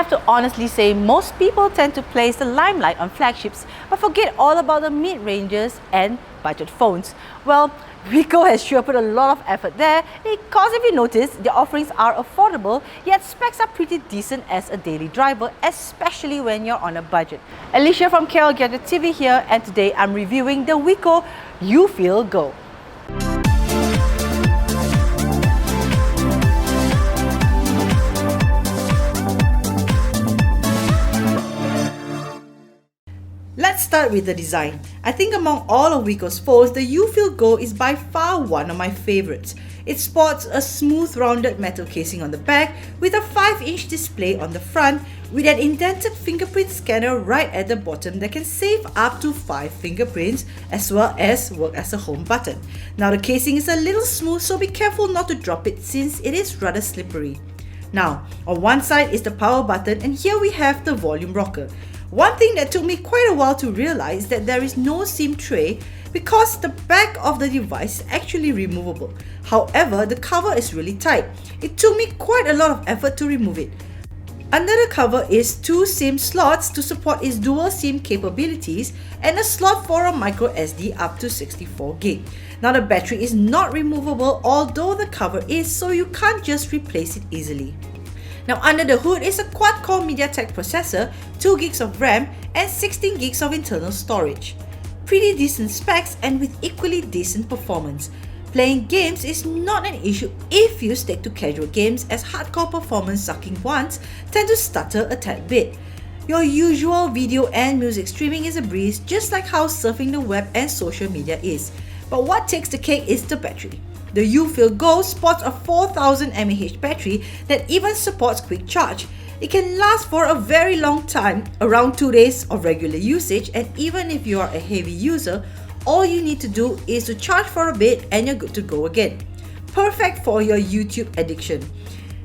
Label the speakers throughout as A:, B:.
A: have to honestly say most people tend to place the limelight on flagships but forget all about the mid-rangers and budget phones. Well, Wiko has sure put a lot of effort there because if you notice, their offerings are affordable yet specs are pretty decent as a daily driver, especially when you're on a budget. Alicia from KLGadgetTV here, and today I'm reviewing the Wiko UFeel Go. Let's start with the design. I think among all of Wiko's phones, the UFeel Go is by far one of my favorites. It sports a smooth rounded metal casing on the back with a 5-inch display on the front with an indented fingerprint scanner right at the bottom that can save up to 5 fingerprints as well as work as a home button. Now the casing is a little smooth, so be careful not to drop it since it is rather slippery. Now on one side is the power button, and here we have the volume rocker. One thing that took me quite a while to realize that there is no SIM tray because the back of the device is actually removable. However, the cover is really tight. It took me quite a lot of effort to remove it. Under the cover is 2 SIM slots to support its dual SIM capabilities and a slot for a micro SD up to 64 gig. Now the battery is not removable, although the cover is, so you can't just replace it easily. Now under the hood is a quad-core MediaTek processor, 2 gigs of RAM and 16 gigs of internal storage. Pretty decent specs and with equally decent performance. Playing games is not an issue if you stick to casual games, as hardcore performance sucking ones tend to stutter a tad bit. Your usual video and music streaming is a breeze, just like how surfing the web and social media is. But what takes the cake is the battery. The UFeel Go sports a 4000 mAh battery that even supports quick charge. It can last for a very long time, around 2 days of regular usage, and even if you are a heavy user, all you need to do is to charge for a bit and you're good to go again. Perfect for your YouTube addiction.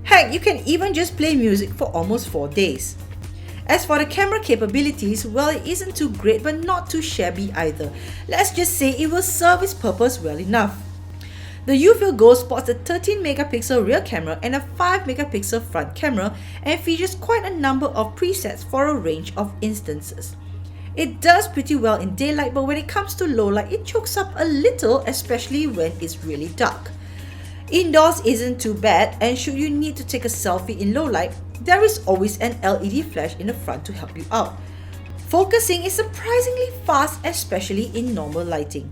A: Heck, you can even just play music for almost 4 days. As for the camera capabilities, well, it isn't too great but not too shabby either. Let's just say it will serve its purpose well enough. The UFeel Go sports a 13 megapixel rear camera and a 5 megapixel front camera and features quite a number of presets for a range of instances. It does pretty well in daylight, but when it comes to low light, it chokes up a little, especially when it's really dark. Indoors isn't too bad, and should you need to take a selfie in low light, there is always an LED flash in the front to help you out. Focusing is surprisingly fast, especially in normal lighting.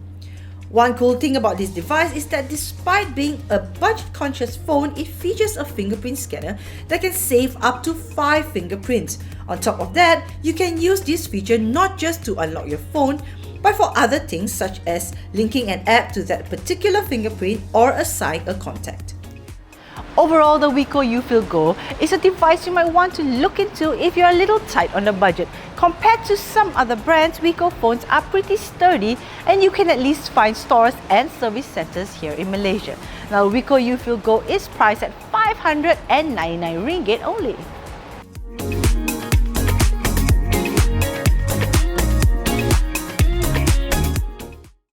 A: One cool thing about this device is that despite being a budget-conscious phone, it features a fingerprint scanner that can save up to 5 fingerprints. On top of that, you can use this feature not just to unlock your phone, but for other things such as linking an app to that particular fingerprint or assign a contact. Overall, the Wiko UFeel Go is a device you might want to look into if you're a little tight on the budget. Compared to some other brands, Wiko phones are pretty sturdy and you can at least find stores and service centers here in Malaysia. Now, Wiko UFeel Go is priced at 599 ringgit only.